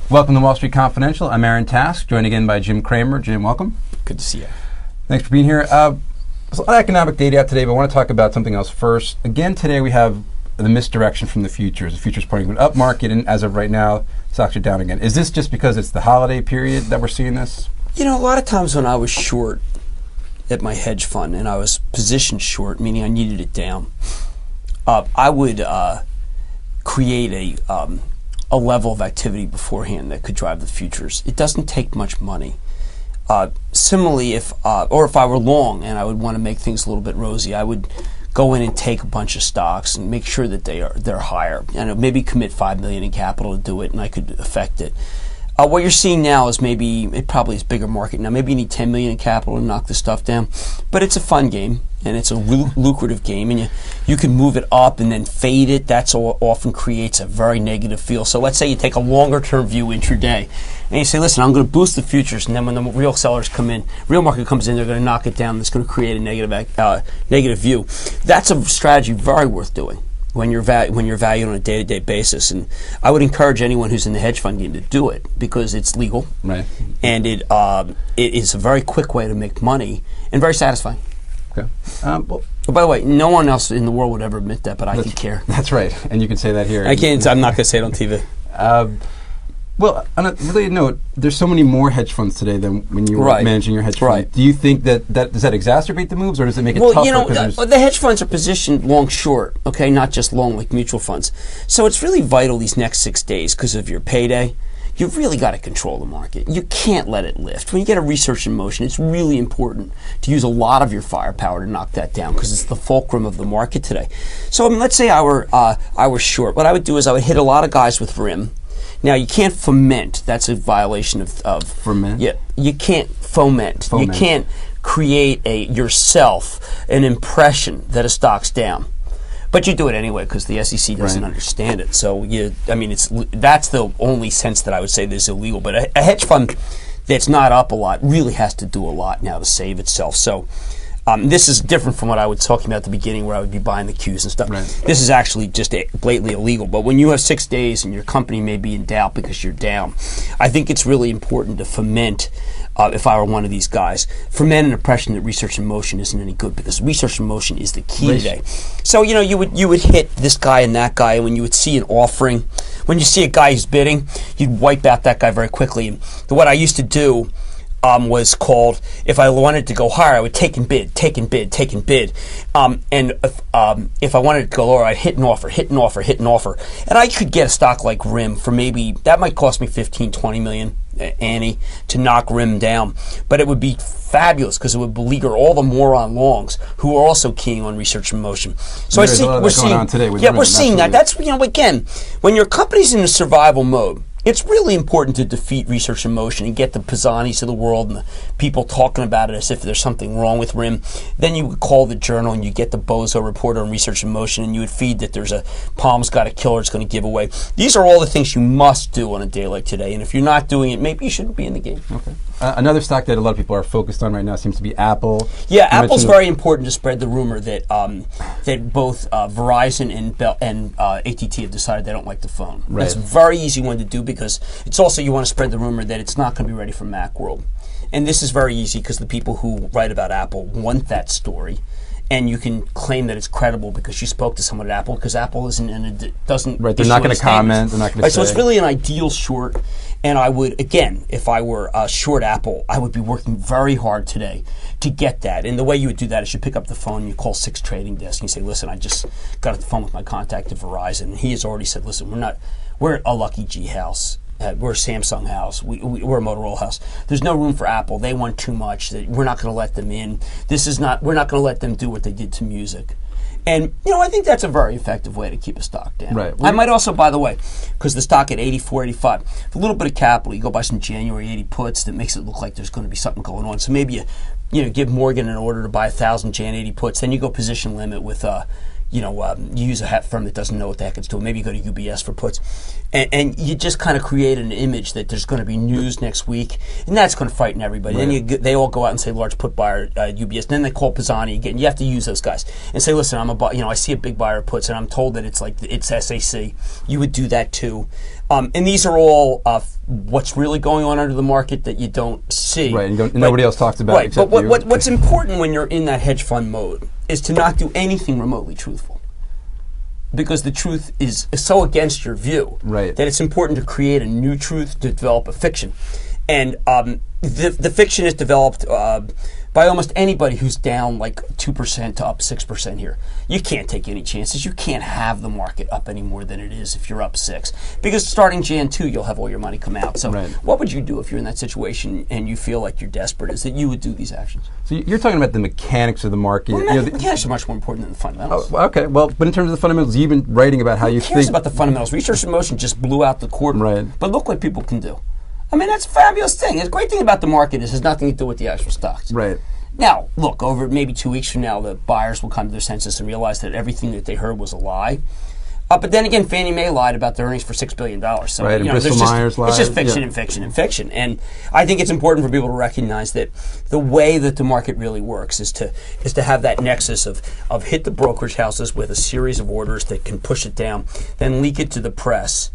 Welcome to Wall Street Confidential. I'm Aaron Task, joined again by Jim Cramer. Jim, welcome. Good to see you. Thanks for being here. There's a lot of economic data out today, but I want to talk about something else first. Again, today we have the misdirection from the futures. The futures pointing to an up market, and as of right now, stocks are down again. Is this just because it's the holiday period that we're seeing this? You know, a lot of times when I was short at my hedge fund and I was positioned short, meaning I needed it down, I would create a level of activity beforehand that could drive the futures. It doesn't take much money. Similarly, if I were long and I would want to make things a little bit rosy, I would go in and take a bunch of stocks and make sure that they're higher, and maybe commit $5 million in capital to do it, and I could affect it. What you're seeing now is it probably is bigger market now. Maybe you need $10 million in capital to knock this stuff down, but it's a fun game and it's a lucrative game, and you can move it up and then fade it. That's often creates a very negative feel. So let's say you take a longer term view intraday, and you say, listen, I'm going to boost the futures, and then when the real sellers come in, real market comes in, they're going to knock it down. That's going to create a negative view. That's a strategy very worth doing when you're valued on a day-to-day basis. And I would encourage anyone who's in the hedge fund game to do it because it's legal, right? And it is a very quick way to make money and very satisfying. Okay. But by the way, no one else in the world would ever admit that, but I could care. That's right, and you can say that here. I can't. I'm not going to say it on TV. Well, on a related note, there's so many more hedge funds today than when you were managing your hedge fund. Right. Do you think that does that exacerbate the moves, or does it make it tougher? Well, you know, the hedge funds are positioned long short, okay, not just long like mutual funds. So it's really vital these next 6 days because of your payday. You've really got to control the market. You can't let it lift. When you get a research in motion, it's really important to use a lot of your firepower to knock that down because it's the fulcrum of the market today. So let's say I were short. What I would do is I would hit a lot of guys with RIM. Now, you can't foment. That's a violation of foment. Yeah, you can't foment. You can't create yourself an impression that a stock's down. But you do it anyway because the SEC doesn't understand it. So that's the only sense that I would say this is illegal. But a hedge fund that's not up a lot really has to do a lot now to save itself. So this is different from what I was talking about at the beginning where I would be buying the Qs and stuff. Right. This is actually just blatantly illegal. But when you have 6 days and your company may be in doubt because you're down, I think it's really important to foment, if I were one of these guys, foment an impression that research in motion isn't any good because research in motion is the key today. So, you know, you would hit this guy and that guy, and when you would see an offering, when you see a guy who's bidding, you'd wipe out that guy very quickly. And what I used to do was called, if I wanted to go higher, I would take and bid. And if I wanted to go lower, I'd hit an offer. And I could get a stock like RIM for maybe, that might cost me 15, 20 million, Annie, to knock RIM down. But it would be fabulous because it would beleaguer all the moron longs who are also keying on research in motion. So we're seeing that. That's, you know, again, when your company's in a survival mode, it's really important to defeat research in motion and get the Pisanis of the world and the people talking about it as if there's something wrong with RIM. Then you would call the journal and you get the bozo reporter on research in motion and you would feed that there's a Palm's got a killer it's going to give away. These are all the things you must do on a day like today. And if you're not doing it, maybe you shouldn't be in the game. Okay. Another stock that a lot of people are focused on right now seems to be Apple. Yeah, Apple's very important to spread the rumor that that both Verizon and AT&T have decided they don't like the phone. Right. That's a very easy one to do because it's also you want to spread the rumor that it's not going to be ready for Macworld. And this is very easy because the people who write about Apple want that story. And you can claim that it's credible because you spoke to someone at Apple because Apple doesn't. Right, they're not going to comment. They're not going to say. So it's really an ideal short. And I would, again, if I were short Apple, I would be working very hard today to get that. And the way you would do that is you pick up the phone and you call 6 trading desks and you say, listen, I just got off the phone with my contact at Verizon. And he has already said, listen, we're a Lucky G house. We're a Samsung house. We're a Motorola house. There's no room for Apple. They want too much. We're not going to let them in. We're not going to let them do what they did to music. And, you know, I think that's a very effective way to keep a stock down. Right. I might also, by the way, because the stock at 84, 85, with a little bit of capital, you go buy some January 80 puts that makes it look like there's going to be something going on. So maybe you give Morgan an order to buy 1,000 Jan 80 puts, then you go position limit with you use a firm that doesn't know what the heck it's doing. Maybe you go to UBS for puts, and you just kind of create an image that there's going to be news next week, and that's going to frighten everybody. Right. Then they all go out and say large put buyer UBS. And then they call Pisani again. You have to use those guys and say, listen, I see a big buyer of puts, and I'm told that it's SAC. You would do that too. And these are all what's really going on under the market that you don't see. Right, and nobody else talks about it except but you. What's important when you're in that hedge fund mode is to not do anything remotely truthful. Because the truth is so against your view that it's important to create a new truth, to develop a fiction. And the fiction is developed by almost anybody who's down like 2% to up 6% here. You can't take any chances. You can't have the market up any more than it is if you're up 6. Because starting Jan 2, you'll have all your money come out. So what would you do if you're in that situation and you feel like you're desperate? Is that you would do these actions. So you're talking about the mechanics of the market. Well, the mechanics are much more important than the fundamentals. Oh, okay, well, but in terms of the fundamentals, you've been writing about how you think. Who cares about the fundamentals? Research in motion just blew out the quarter. Right. But look what people can do. I mean, that's a fabulous thing. The great thing about the market is it has nothing to do with the actual stocks. Right. Now, look, over maybe 2 weeks from now, the buyers will come to their senses and realize that everything that they heard was a lie. But then again, Fannie Mae lied about their earnings for $6 billion. So, right, and Bristol Myers lied. It's just fiction and fiction and fiction. And I think it's important for people to recognize that the way that the market really works is to have that nexus of hit the brokerage houses with a series of orders that can push it down, then leak it to the press,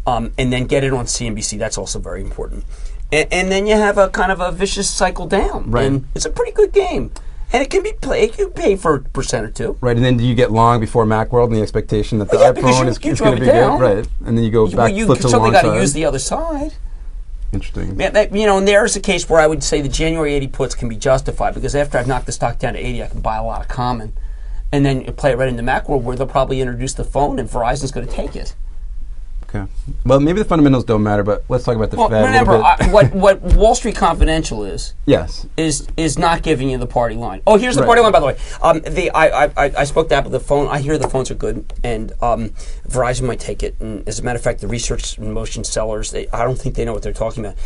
and then get it on CNBC. That's also very important. And then you have a kind of a vicious cycle down. Right. And it's a pretty good game. And it can be played. You can pay for a % or two. Right, and then do you get long before Macworld and the expectation that the iPhone is going to be good? Right, and then you go back, flip to the long side. You certainly got to use the other side. Interesting. Yeah, and there's a case where I would say the January 80 puts can be justified because after I've knocked the stock down to 80, I can buy a lot of common. And then you play it right into Macworld where they'll probably introduce the phone and Verizon's going to take it. Okay. Well, maybe the fundamentals don't matter, but let's talk about the Fed remember, a little bit. what Wall Street Confidential is not giving you the party line. Oh, here's the party line, by the way. I spoke to Apple. The phone. I hear the phones are good, and Verizon might take it. And as a matter of fact, the research in motion sellers, I don't think they know what they're talking about.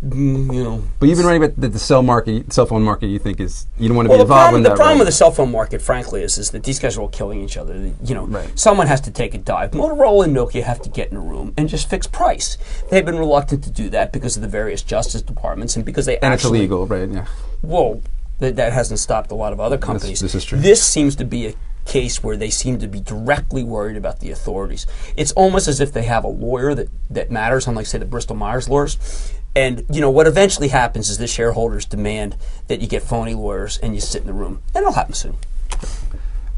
But you've been writing about the cell phone market. You think is you don't want to be involved in that. The problem with the cell phone market, frankly, is that these guys are all killing each other. Someone has to take a dive. Motorola and Nokia have to get in a room and just fix price. They've been reluctant to do that because of the various justice departments and because they it's illegal, right? Yeah. Well, that hasn't stopped a lot of other companies. This is true. This seems to be a case where they seem to be directly worried about the authorities. It's almost as if they have a lawyer that matters, unlike, say, the Bristol Myers lawyers. And, what eventually happens is the shareholders demand that you get phony lawyers and you sit in the room. And it'll happen soon.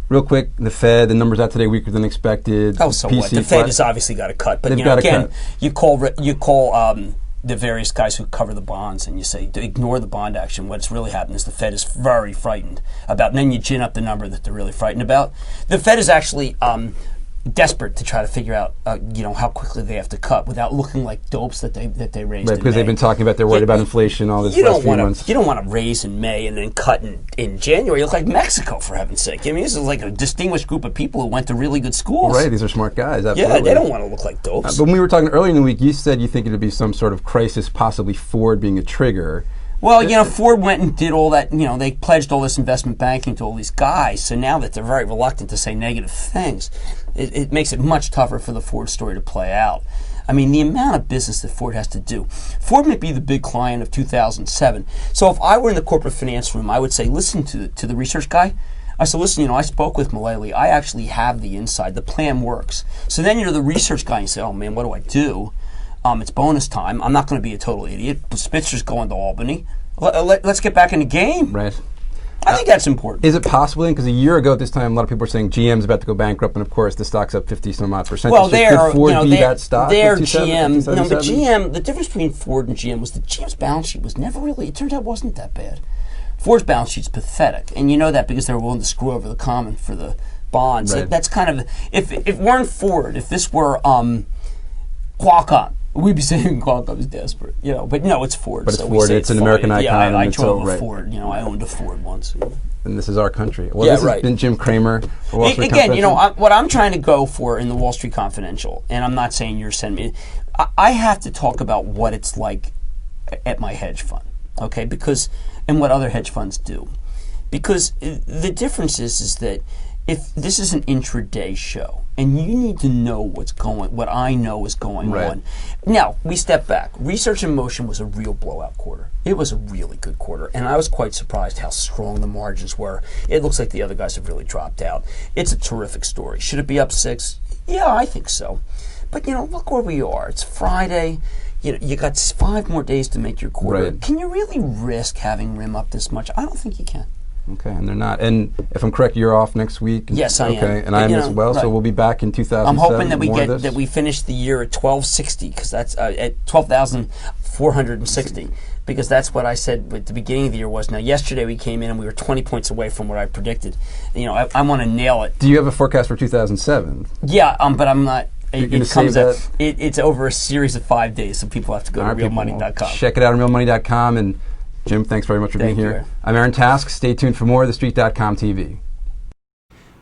Real quick, the Fed, the numbers out today weaker than expected. Oh, so what? The Fed has obviously got to cut. But, you call the various guys who cover the bonds and you say, ignore the bond action. What's really happened is the Fed is very frightened about, and then you gin up the number that they're really frightened about. The Fed is actually desperate to try to figure out, how quickly they have to cut without looking like dopes that they raised. Right, because they've been talking about they're worried about inflation all this last few months. You don't want to raise in May and then cut in January. You look like Mexico, for heaven's sake. I mean, this is like a distinguished group of people who went to really good schools. Right, these are smart guys. Absolutely. Yeah, they don't want to look like dopes. But when we were talking earlier in the week, you said you think it would be some sort of crisis, possibly Ford being a trigger. Well, Ford went and did all that, they pledged all this investment banking to all these guys, so now that they're very reluctant to say negative things, it makes it much tougher for the Ford story to play out. I mean, the amount of business that Ford has to do. Ford might be the big client of 2007. So if I were in the corporate finance room, I would say, listen to the research guy. I said, listen, I spoke with Mullally. I actually have the inside. The plan works. So then you're the research guy and you say, oh, man, what do I do? It's bonus time. I'm not going to be a total idiot. Spitzer's going to Albany. Let's get back in the game. Right. I think that's important. Is it possible then? Because a year ago at this time, a lot of people were saying GM's about to go bankrupt, and of course the stock's up 50-some-odd%. Well, could Ford be that stock? They're GM. No, but GM. The difference between Ford and GM was that GM's balance sheet was never really. It turns out wasn't that bad. Ford's balance sheet's pathetic, and you know that because they were willing to screw over the common for the bonds. Right. That's kind of if it weren't Ford, if this were Qualcomm. We'd be saying Qualcomm is desperate, but no, it's Ford. But it's Ford. It's an American icon. Yeah, I drove a Ford. I owned a Ford once. And this is our country. Well, this has been Jim Cramer. For Wall Street Again, what I'm trying to go for in the Wall Street Confidential, and I'm not saying you're sending me. I have to talk about what it's like at my hedge fund, okay? And what other hedge funds do, because the difference is that if this is an intraday show, and you need to know what I know is going on. Now, we step back. Research in Motion was a real blowout quarter. It was a really good quarter, and I was quite surprised how strong the margins were. It looks like the other guys have really dropped out. It's a terrific story. Should it be up 6? Yeah, I think so. But, look where we are. It's Friday. You got 5 more days to make your quarter. Right. Can you really risk having RIM up this much? I don't think you can. Okay, and they're not. And if I'm correct, you're off next week. Yes, I am. Okay, and I am as well. Right. So we'll be back in 2007. I'm hoping that we finish the year at 1260 because that's at 12,460 because that's what I said at the beginning of the year was. Now, yesterday we came in and we were 20 points away from what I predicted. I want to nail it. Do you have a forecast for 2007? Yeah, but I'm not. It's over a series of 5 days, so people have to go to realmoney.com. Check it out on realmoney.com. And Jim, thanks very much for being here. I'm Aaron Task. Stay tuned for more of TheStreet.com TV.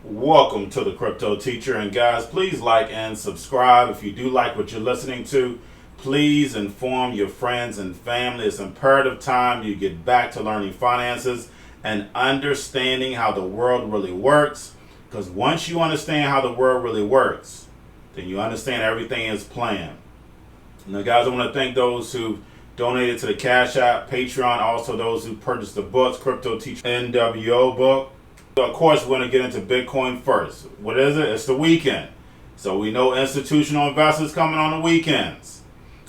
Welcome to the Crypto Teacher. And guys, please like and subscribe. If you do like what you're listening to, please inform your friends and family. It's imperative time you get back to learning finances and understanding how the world really works. Because once you understand how the world really works, then you understand everything is planned. Now, guys, I want to thank those who donated to the Cash App, Patreon, also those who purchased the books, Cryptoteacher NWO book. Of course, we're going to get into Bitcoin first. What is it? It's the weekend. So we know institutional investors coming on the weekends.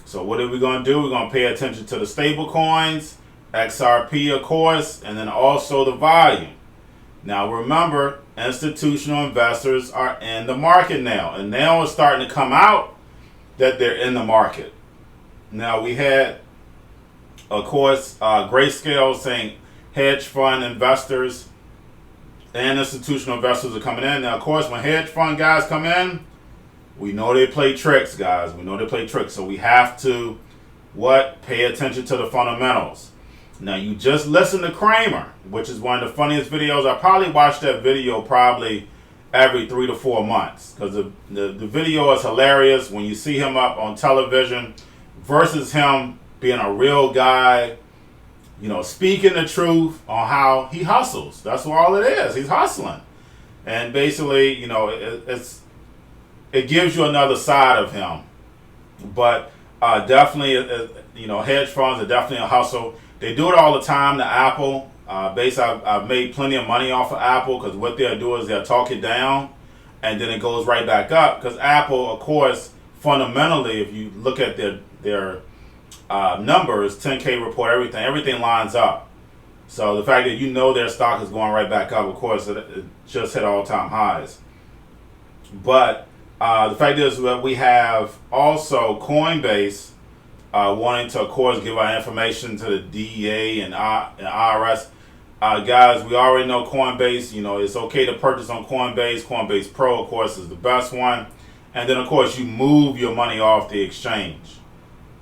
So what are we going to do? We're going to pay attention to the stable coins, XRP, of course, and then also the volume. Now remember, institutional investors are in the market now, and now it's starting to come out that they're in the market. Now we had, of course, Grayscale saying hedge fund investors and institutional investors are coming in. Now, of course, when hedge fund guys come in, we know they play tricks, guys. We know they play tricks. So we have to, pay attention to the fundamentals. Now, you just listened to Cramer, which is one of the funniest videos. I probably watch that video probably every 3 to 4 months because the video is hilarious when you see him up on television versus him being a real guy, speaking the truth on how he hustles. That's all it is. He's hustling. And basically, it gives you another side of him. But definitely, hedge funds are definitely a hustle. They do it all the time to Apple. I've made plenty of money off of Apple because what they'll do is they'll talk it down and then it goes right back up. Because Apple, of course, fundamentally, if you look at their numbers, 10K report, everything lines up. So the fact that their stock is going right back up, of course, it just hit all-time highs. But the fact is that we have also Coinbase wanting to, of course, give our information to the DEA and IRS. Guys, we already know Coinbase. It's okay to purchase on Coinbase. Coinbase Pro, of course, is the best one. And then, of course, you move your money off the exchange.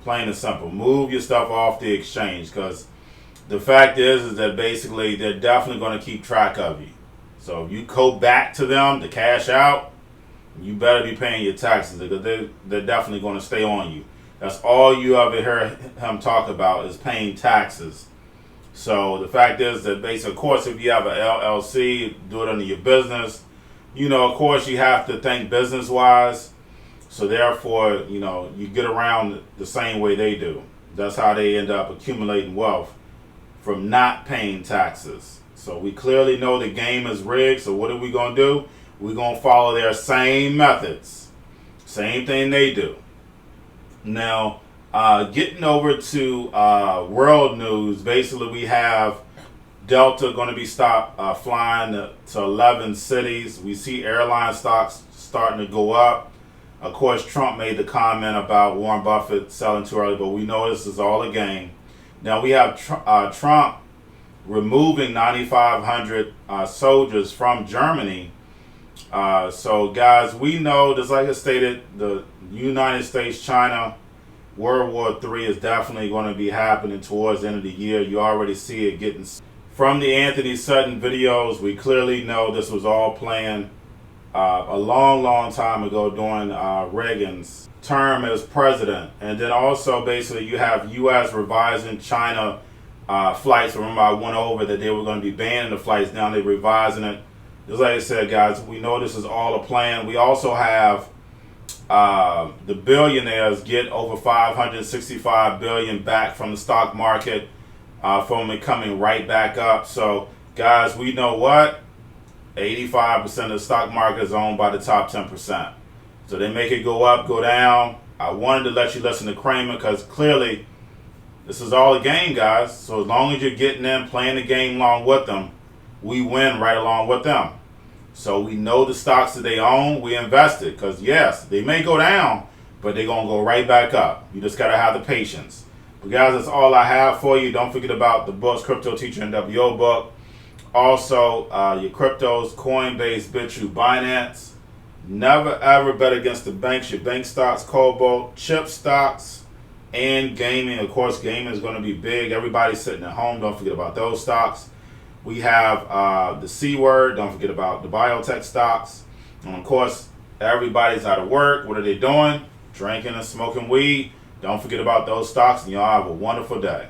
Plain and simple. Move your stuff off the exchange because the fact is that basically they're definitely going to keep track of you. So if you go back to them to cash out, you better be paying your taxes because they're definitely going to stay on you. That's all you ever hear him talk about is paying taxes. So the fact is that basically, of course, if you have an LLC, do it under your business. Of course, you have to think business-wise. So therefore, you get around the same way they do. That's how they end up accumulating wealth from not paying taxes. So we clearly know the game is rigged. So what are we going to do? We're going to follow their same methods. Same thing they do. Now, getting over to world news, basically we have Delta going to be stopped flying to 11 cities. We see airline stocks starting to go up. Of course, Trump made the comment about Warren Buffett selling too early, but we know this is all a game. Now, we have Trump removing 9,500 soldiers from Germany. So, guys, we know, just like I stated, the United States, China, World War III is definitely going to be happening towards the end of the year. You already see it getting... From the Anthony Sutton videos, we clearly know this was all planned a long time ago during Reagan's term as president. And then also, basically, you have U.S. revising China flights. Remember, I went over that they were going to be banning the flights. Now they're revising it just like I said, guys, we know this is all a plan. We also have the billionaires get over 565 billion back from the stock market from it coming right back up. So, guys, we know what 85% of the stock market is owned by the top 10%. So they make it go up, go down. I wanted to let you listen to Cramer because clearly this is all a game, guys. So as long as you're getting in, playing the game along with them, we win right along with them. So we know the stocks that they own, we invested. Because yes, they may go down, but they're going to go right back up. You just got to have the patience. But guys, that's all I have for you. Don't forget about the books, Cryptoteacher and WO book. Also, your cryptos, Coinbase, Bitrue, Binance. Never ever bet against the banks. Your bank stocks, Cobalt, chip stocks, and gaming. Of course, gaming is going to be big. Everybody's sitting at home. Don't forget about those stocks. We have the C word. Don't forget about the biotech stocks. And of course, everybody's out of work. What are they doing? Drinking and smoking weed. Don't forget about those stocks. And y'all have a wonderful day.